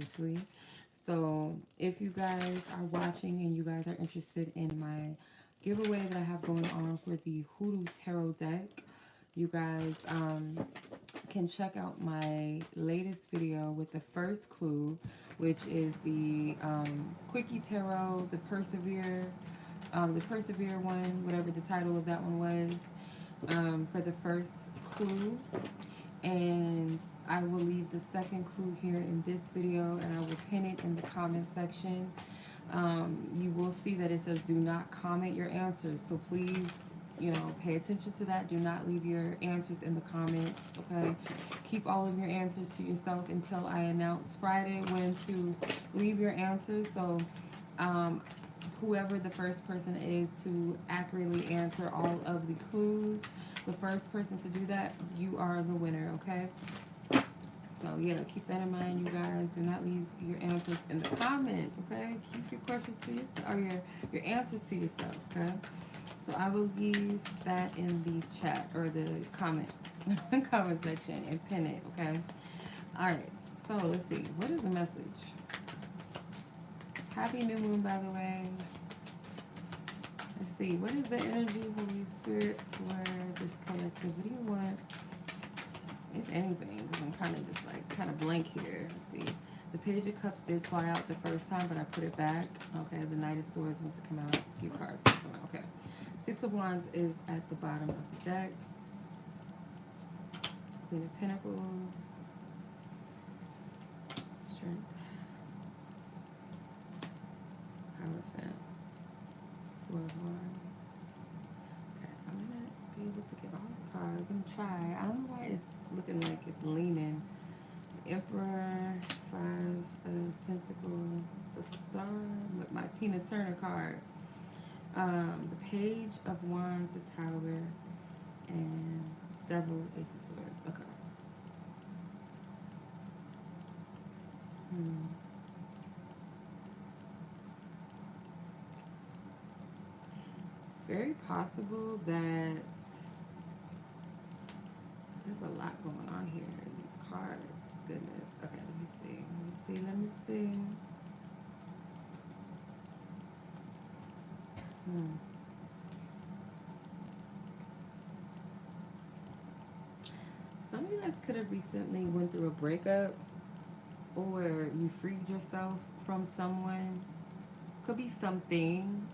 obviously. So if you guys are watching and you guys are interested in my giveaway that I have going on for the Hoodoo Tarot deck, you guys can check out my latest video with the first clue, which is the Quickie Tarot, the Persevere one, whatever the title of that one was, for the first clue. And I will leave the second clue here in this video, and I will pin it in the comment section. You will see that it says do not comment your answers, so please, pay attention to that. Do not leave your answers in the comments, okay? Keep all of your answers to yourself until I announce Friday when to leave your answers. So whoever the first person is to accurately answer all of the clues, the first person to do that, you are the winner, okay? So yeah, keep that in mind, you guys. Do not leave your answers in the comments, okay? Keep your questions to yourself, or your answers to yourself, okay? So I will leave that in the chat or the comment comment section and pin it, okay? All right. So let's see. What is the message? Happy new moon, by the way. Let's see. What is the energy, Holy Spirit, for this collective? What do you want? If anything, because I'm kind of just like blank here. Let's see. The Page of Cups did fly out the first time, but I put it back. Okay, the Knight of Swords wants to come out. A few cards want to come out. Okay. Six of Wands is at the bottom of the deck. Queen of Pentacles. Strength. Hierophant. Four of Wands. Okay, I'm going to be able to get all the cards. I'm going to try. I don't know why it's looking like it's leaning. The Emperor, Five of Pentacles, the Star, with my Tina Turner card. The Page of Wands, the Tower, and Devil, Ace of Swords. Okay. It's very possible that there's a lot going on here in these cards. Goodness. Okay, let me see. Let me see. Some of you guys could have recently went through a breakup, or you freed yourself from someone. Could be something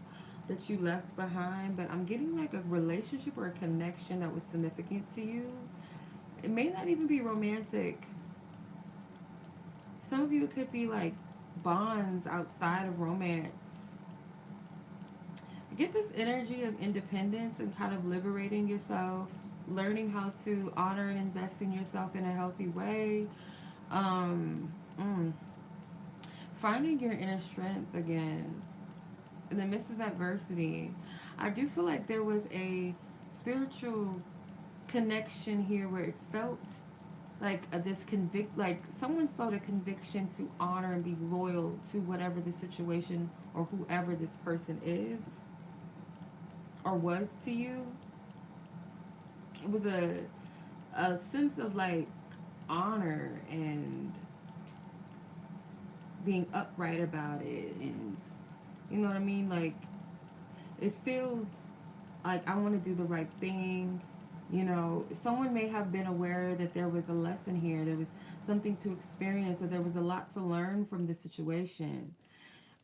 that you left behind, but I'm getting like a relationship or a connection that was significant to you. It may not even be romantic. Some of you, it could be like bonds outside of romance. Get this energy of independence and kind of liberating yourself, learning how to honor and invest in yourself in a healthy way. Finding your inner strength again in the midst of adversity. I do feel like there was a spiritual connection here where it felt like like someone felt a conviction to honor and be loyal to whatever the situation or whoever this person is or was to you. It was a sense of like honor and being upright about it, and you know what I mean, like it feels like I want to do the right thing. Someone may have been aware that there was a lesson here, there was something to experience, or there was a lot to learn from this situation.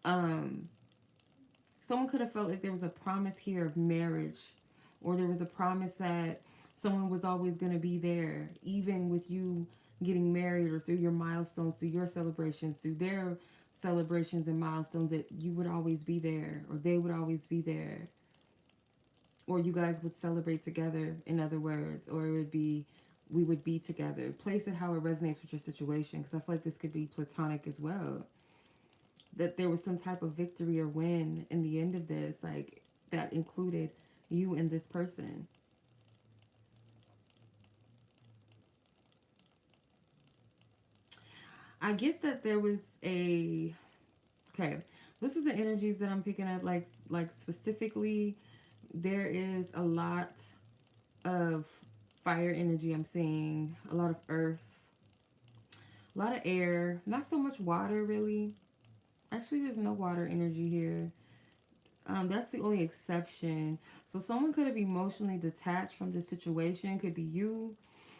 Someone could have felt like there was a promise here of marriage, or there was a promise that someone was always going to be there, even with you getting married, or through your milestones, through your celebrations, through their celebrations and milestones, that you would always be there, or they would always be there, or you guys would celebrate together, in other words, or it would be we would be together. Place it how it resonates with your situation, because I feel like this could be platonic as well. That there was some type of victory or win in the end of this, like that included you and this person. I get that there was a, okay, this is the energies that I'm picking up, like specifically there is a lot of fire energy. I'm seeing a lot of earth, A lot of air, not so much water really. Actually, there's no water energy here. That's the only exception. So someone could have emotionally detached from the situation, could be you,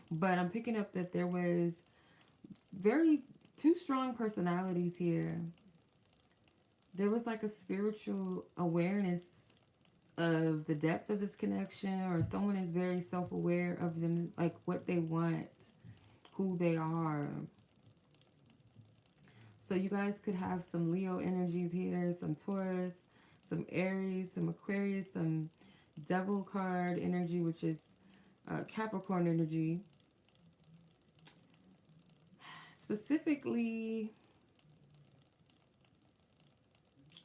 but I'm picking up that there was very two strong personalities here. There was like a spiritual awareness of the depth of this connection, or someone is very self-aware of them, like what they want, who they are. So you guys could have some Leo energies here, some Taurus, some Aries, some Aquarius, some Devil card energy, which is Capricorn energy. Specifically,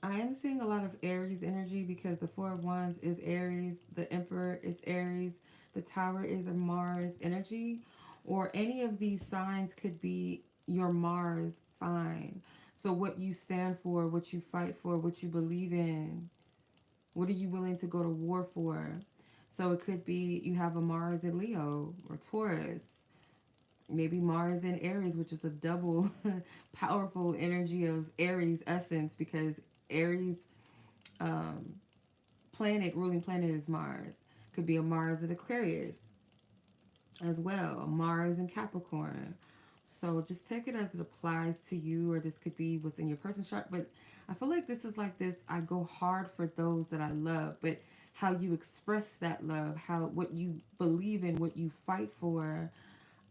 I am seeing a lot of Aries energy because the Four of Wands is Aries, the Emperor is Aries, the Tower is a Mars energy, or any of these signs could be your Mars sign. So what you stand for, what you fight for, what you believe in, what are you willing to go to war for? So it could be you have a Mars in Leo or Taurus, maybe Mars in Aries, which is a double powerful energy of Aries essence because Aries um, planet, ruling planet is Mars. Could be a Mars in Aquarius as well, a Mars in Capricorn. So just take it as it applies to you, or this could be what's in your person's chart. But I feel like this is like this: I go hard for those that I love, but how you express that love, how what you believe in, what you fight for,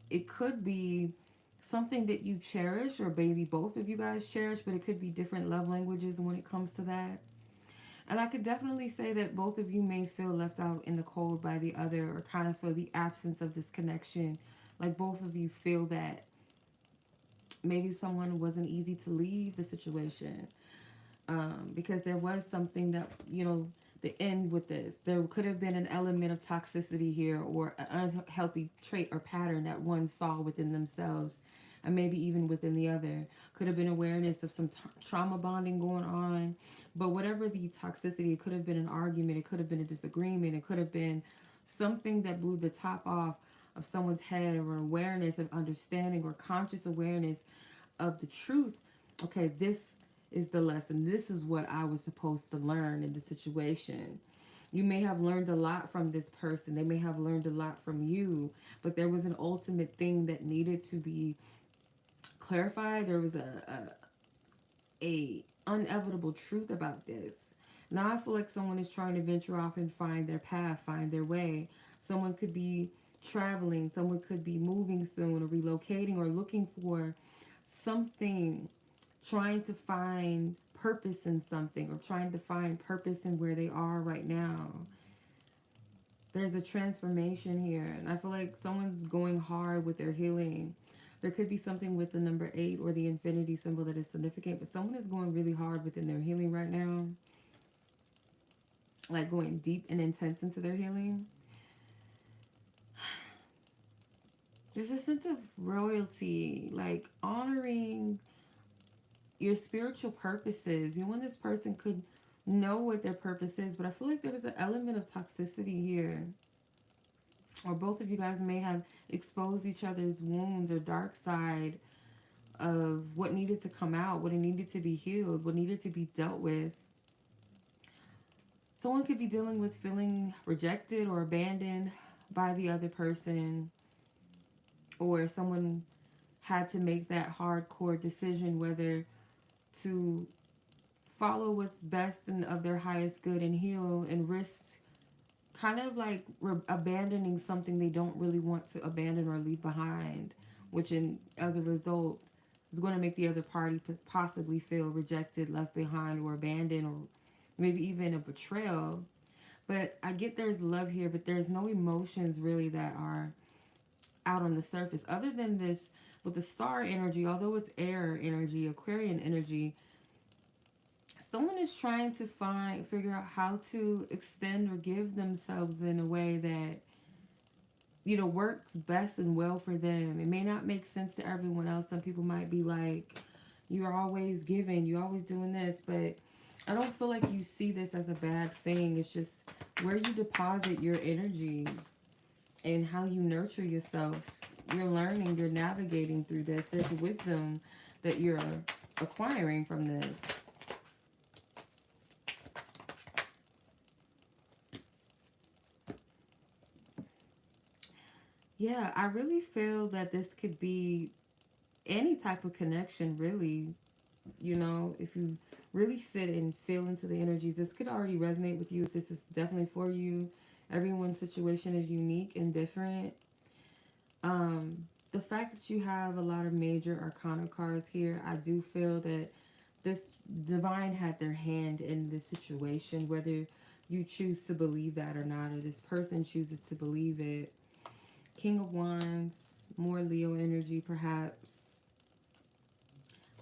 it could be something that you cherish, or maybe both of you guys cherish, but it could be different love languages when it comes to that. And I could definitely say that both of you may feel left out in the cold by the other, or kind of feel the absence of this connection. Like both of you feel that maybe someone wasn't easy to leave the situation, because there was something that, the end with this. There could have been an element of toxicity here, or an unhealthy trait or pattern that one saw within themselves, and maybe even within the other. Could have been awareness of some trauma bonding going on. But whatever the toxicity, it could have been an argument, it could have been a disagreement, it could have been something that blew the top off of someone's head, or awareness of understanding, or conscious awareness of the truth. Okay, this is the lesson. This is what I was supposed to learn in the situation. You may have learned a lot from this person. They may have learned a lot from you, but there was an ultimate thing that needed to be clarified. There was a inevitable truth about this. Now I feel like someone is trying to venture off and find their path, find their way. Someone could be traveling, someone could be moving soon, or relocating, or looking for something, trying to find purpose in something, or trying to find purpose in where they are right now. There's a transformation here, and I feel like someone's going hard with their healing. There could be something with the number 8 or the infinity symbol that is significant, but someone is going really hard within their healing right now, like going deep and intense into their healing. There's a sense of royalty, like honoring your spiritual purposes. You and this person could know what their purpose is, but I feel like there was an element of toxicity here. Or both of you guys may have exposed each other's wounds or dark side of what needed to come out, what needed to be healed, what needed to be dealt with. Someone could be dealing with feeling rejected or abandoned by the other person, or someone had to make that hardcore decision whether to follow what's best and of their highest good and heal, and risk kind of like abandoning something they don't really want to abandon or leave behind, which as a result is going to make the other party possibly feel rejected, left behind, or abandoned, or maybe even a betrayal. But I get there's love here, but there's no emotions really that are out on the surface other than this. With the star energy, although it's air energy, Aquarian energy, someone is trying to figure out how to extend or give themselves in a way that, works best and well for them. It may not make sense to everyone else. Some people might be like, you're always giving, you're always doing this, but I don't feel like you see this as a bad thing. It's just where you deposit your energy and how you nurture yourself. you're learning, you're navigating through this. There's wisdom that you're acquiring from this. Yeah, I really feel that this could be any type of connection, really. You know, if you really sit and feel into the energies, this could already resonate with you if this is definitely for you. Everyone's situation is unique and different. The fact that you have a lot of major arcana cards here, I do feel that this divine had their hand in this situation, whether you choose to believe that or not, or this person chooses to believe it. King of Wands, more Leo energy perhaps.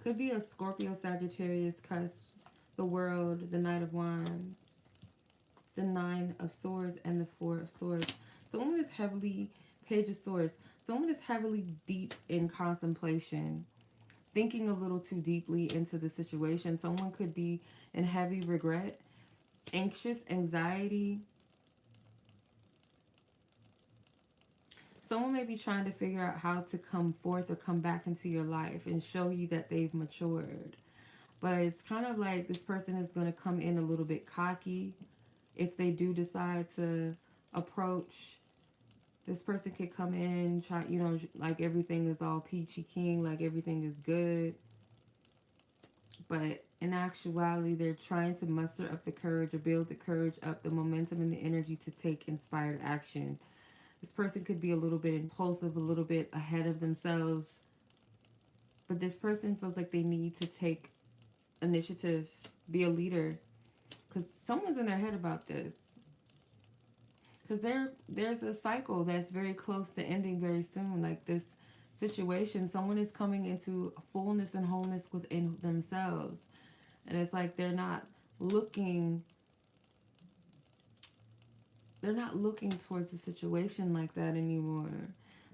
Could be a Scorpio, Sagittarius, cusp, the World, the Knight of Wands, the Nine of Swords, and the Four of Swords. Someone is heavily, Page of Swords, someone is heavily deep in contemplation, thinking a little too deeply into the situation. Someone could be in heavy regret, anxious, anxiety. Someone may be trying to figure out how to come forth or come back into your life and show you that they've matured. But it's kind of like this person is going to come in a little bit cocky if they do decide to approach. This person could come in, try, you know, like everything is all peachy keen, like everything is good. But in actuality, they're trying to muster up the courage or build the courage up, the momentum and the energy to take inspired action. This person could be a little bit impulsive, a little bit ahead of themselves. But this person feels like they need to take initiative, be a leader. Because someone's in their head about this. Because there's a cycle that's very close to ending very soon. Like this situation, someone is coming into fullness and wholeness within themselves. And it's like they're not looking towards the situation like that anymore.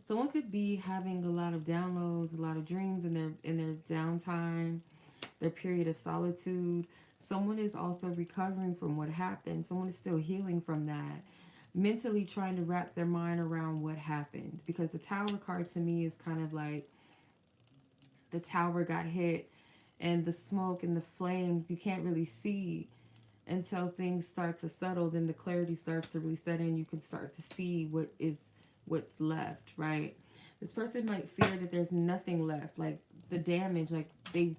Someone could be having a lot of downloads, a lot of dreams in their downtime, their period of solitude. Someone is also recovering from what happened. Someone is still healing from that. Mentally trying to wrap their mind around what happened. Because the Tower card to me is kind of like the tower got hit and the smoke and the flames you can't really see until things start to settle. Then the clarity starts to really set in. You can start to see what's left, right? This person might fear that there's nothing left, like the damage, like they've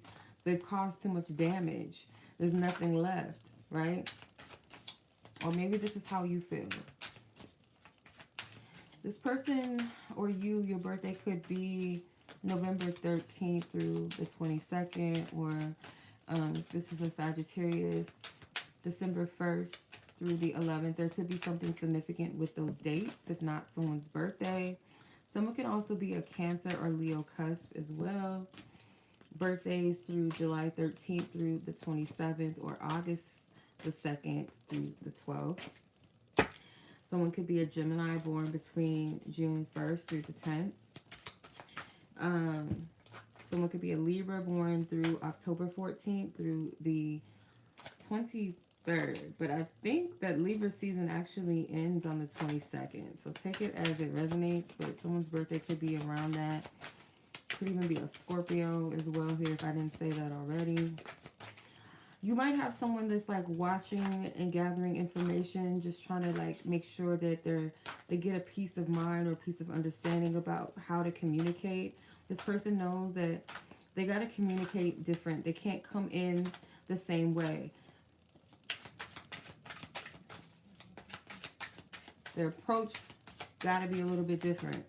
caused too much damage. There's nothing left, right? Or maybe this is how you feel. This person or you, your birthday could be November 13th through the 22nd, or if this is a Sagittarius, December 1st through the 11th. There could be something significant with those dates, if not someone's birthday. Someone can also be a Cancer or Leo cusp as well. Birthdays through July 13th through the 27th, or August the 2nd through the 12th. Someone could be a Gemini born between June 1st through the 10th. Someone could be a Libra born through October 14th through the 23rd. But I think that Libra season actually ends on the 22nd. So take it as it resonates. But someone's birthday could be around that. Could even be a Scorpio as well here if I didn't say that already. You might have someone that's like watching and gathering information, just trying to like make sure that they get a peace of mind or a piece of understanding about how to communicate. This person knows that they got to communicate different. They can't come in the same way. Their approach got to be a little bit different.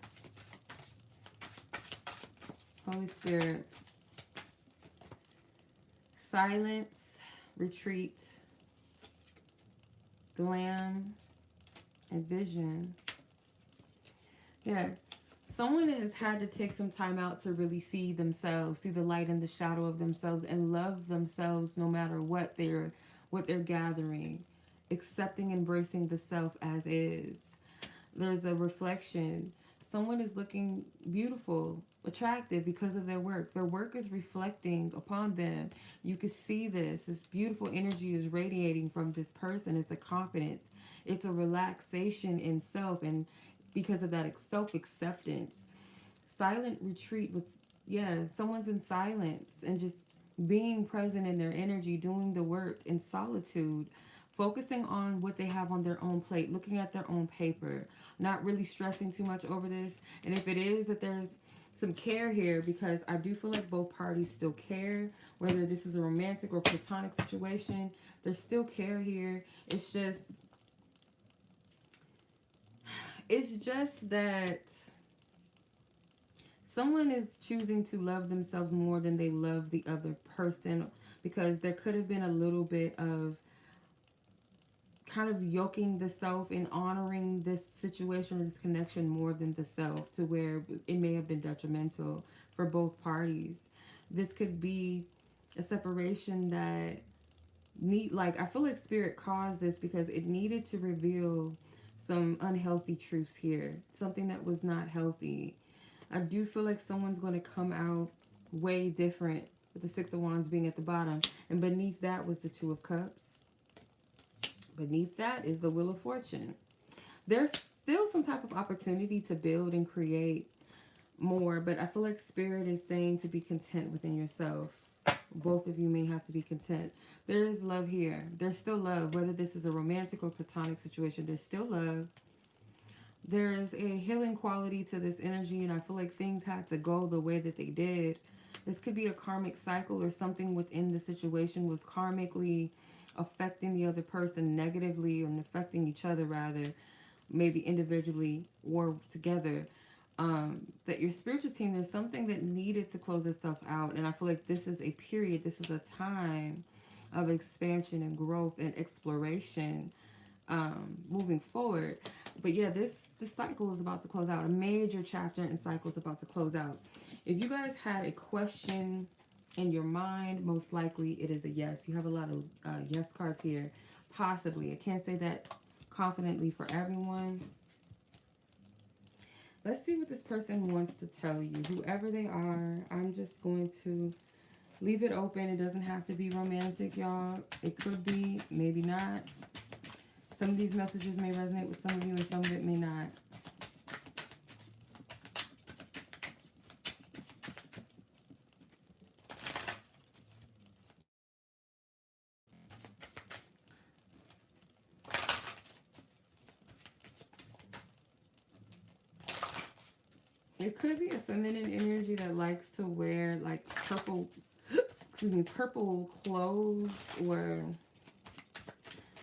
Holy Spirit. Silence. Retreat, glam, and vision. Yeah, someone has had to take some time out to really see themselves, see the light and the shadow of themselves, and love themselves no matter what they're gathering, accepting, embracing the self as is. There's a reflection. Someone is looking beautiful, attractive because of their work. Their work is reflecting upon them. You can see this. This beautiful energy is radiating from this person. It's a confidence. It's a relaxation in self. And because of that self-acceptance, silent retreat with, yeah, someone's in silence and just being present in their energy, doing the work in solitude, focusing on what they have on their own plate, looking at their own paper, not really stressing too much over this. And if it is that there's some care here, because I do feel like both parties still care, whether this is a romantic or platonic situation, there's still care here. It's just that someone is choosing to love themselves more than they love the other person, because there could have been a little bit of kind of yoking the self and honoring this situation or this connection more than the self, to where it may have been detrimental for both parties. This could be a separation that I feel like spirit caused this because it needed to reveal some unhealthy truths here, something that was not healthy. I do feel like someone's going to come out way different, with the Six of Wands being at the bottom, and beneath that was the Two of Cups. Beneath that is the Wheel of Fortune. There's still some type of opportunity to build and create more, but I feel like spirit is saying to be content within yourself. Both of you may have to be content. There is love here. There's still love, whether this is a romantic or platonic situation. There's still love. There is a healing quality to this energy, and I feel like things had to go the way that they did. This could be a karmic cycle, or something within the situation was karmically affecting the other person negatively, or affecting each other rather, maybe individually or together. That your spiritual team, there's something that needed to close itself out, and I feel like this is a period, this is a time of expansion and growth and exploration, moving forward. But yeah, this cycle is about to close out. A major chapter and cycle is about to close out. If you guys had a question in your mind, most likely it is a yes. You have a lot of yes cards here. Possibly. I can't say that confidently for everyone. Let's see what this person wants to tell you. Whoever they are, I'm just going to leave it open. It doesn't have to be romantic, y'all. It could be, maybe not. Some of these messages may resonate with some of you and some of it may not. It could be a feminine energy that likes to wear like purple, excuse me, purple clothes, or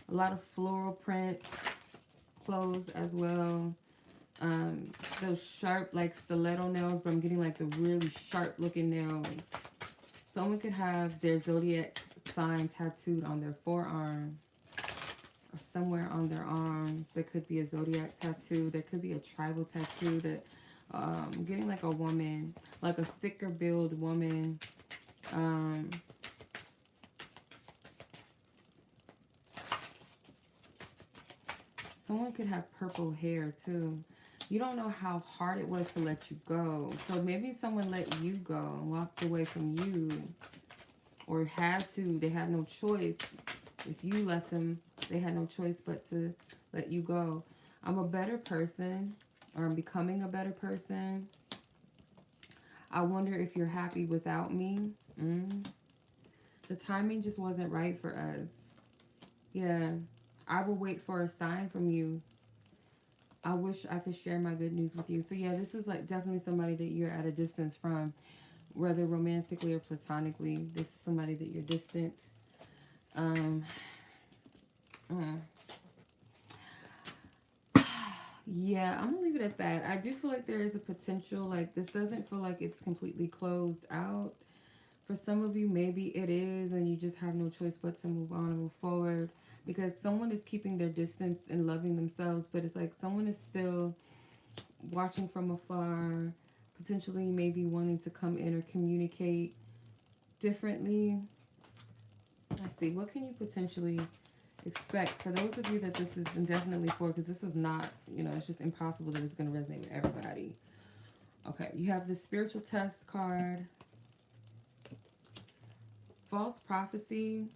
a lot of floral print clothes as well. Those sharp like stiletto nails, but I'm getting like the really sharp looking nails. Someone could have their zodiac sign tattooed on their forearm or somewhere on their arms. There could be a zodiac tattoo. There could be a tribal tattoo. That I'm getting like a woman, like a thicker build woman. Someone could have purple hair too. You don't know how hard it was to let you go. So maybe someone let you go and walked away from you, or had to. They had no choice. If you let them, they had no choice but to let you go. I'm a better person, or I'm becoming a better person. I wonder if you're happy without me. The timing just wasn't right for us. Yeah. I will wait for a sign from you. I wish I could share my good news with you. So yeah, this is like definitely somebody that you're at a distance from, whether romantically or platonically. This is somebody that you're distant. Yeah, I'm gonna leave it at that. I do feel like there is a potential, like this doesn't feel like it's completely closed out. For some of you, maybe it is, and you just have no choice but to move on and move forward, because someone is keeping their distance and loving themselves, but it's like someone is still watching from afar, potentially maybe wanting to come in or communicate differently. Let's see, what can you potentially expect? For those of you that this is indefinitely for, because this is not, you know, it's just impossible that it's going to resonate with everybody. Okay, you have the spiritual test card, false prophecy,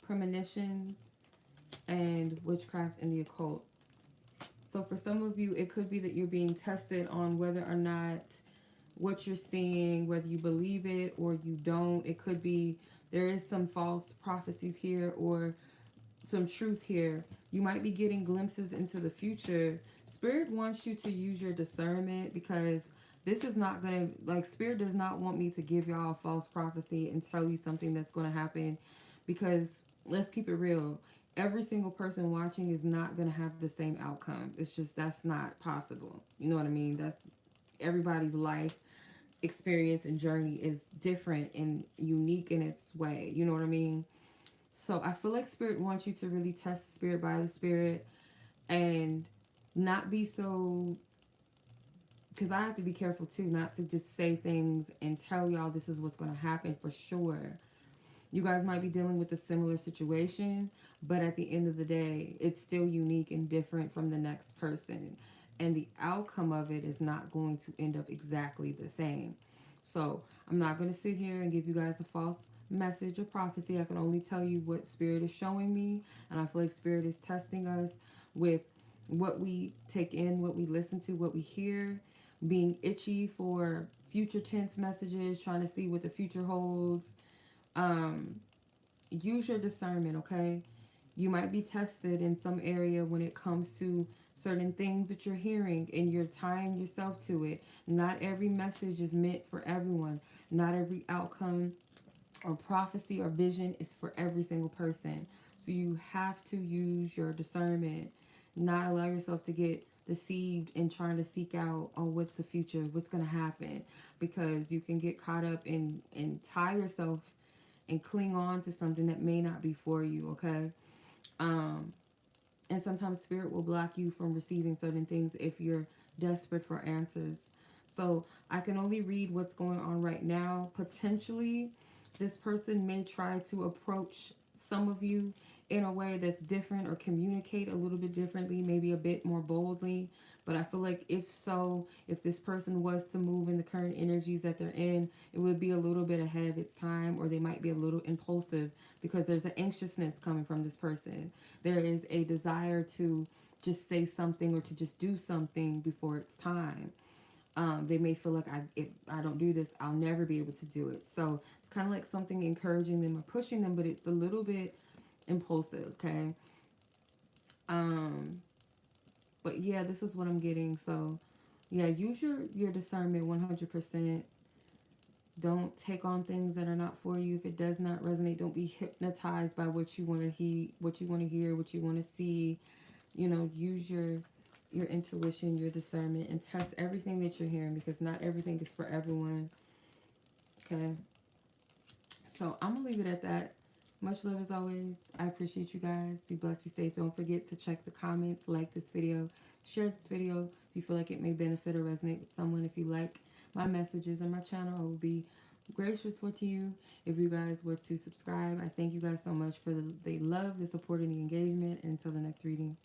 premonitions, and witchcraft and the occult. So for some of you, it could be that you're being tested on whether or not what you're seeing, whether you believe it or you don't. It could be there is some false prophecies here or some truth here. You might be getting glimpses into the future. Spirit wants you to use your discernment, because this is not going to, like, Spirit does not want me to give y'all a false prophecy and tell you something that's going to happen, because let's keep it real. Every single person watching is not going to have the same outcome. It's just, that's not possible. You know what I mean? That's everybody's life experience and journey is different and unique in its way. You know what I mean? So I feel like Spirit wants you to really test the Spirit by the Spirit and not be so, because I have to be careful too, not to just say things and tell y'all this is what's going to happen for sure. You guys might be dealing with a similar situation, but at the end of the day, it's still unique and different from the next person. And the outcome of it is not going to end up exactly the same. So I'm not going to sit here and give you guys a false message or prophecy. I can only tell you what Spirit is showing me. And I feel like Spirit is testing us with what we take in, what we listen to, what we hear, being itchy for future tense messages, trying to see what the future holds. Use your discernment, okay? You might be tested in some area when it comes to certain things that you're hearing, and you're tying yourself to it. Not every message is meant for everyone. Not every outcome or prophecy or vision is for every single person. So you have to use your discernment, not allow yourself to get deceived in trying to seek out, oh, what's the future, what's going to happen, because you can get caught up and tie yourself and cling on to something that may not be for you, okay? And sometimes Spirit will block you from receiving certain things if you're desperate for answers. So I can only read what's going on right now. Potentially, this person may try to approach some of you in a way that's different or communicate a little bit differently, maybe a bit more boldly. But I feel like if so, if this person was to move in the current energies that they're in, it would be a little bit ahead of its time, or they might be a little impulsive because there's an anxiousness coming from this person. There is a desire to just say something or to just do something before it's time. They may feel like, if I don't do this, I'll never be able to do it. So it's kind of like something encouraging them or pushing them, but it's a little bit impulsive, okay? But yeah, this is what I'm getting. So yeah, use your discernment 100%. Don't take on things that are not for you. If it does not resonate, don't be hypnotized by what you want to hear, what you want to hear, what you want to see. You know, use your intuition, your discernment, and test everything that you're hearing, because not everything is for everyone. Okay. So I'm gonna leave it at that. Much love as always. I appreciate you guys. Be blessed, be safe. Don't forget to check the comments, like this video, share this video if you feel like it may benefit or resonate with someone. If you like my messages on my channel, I will be gracious to you if you guys were to subscribe. I thank you guys so much for the love, the support, and the engagement. And until the next reading.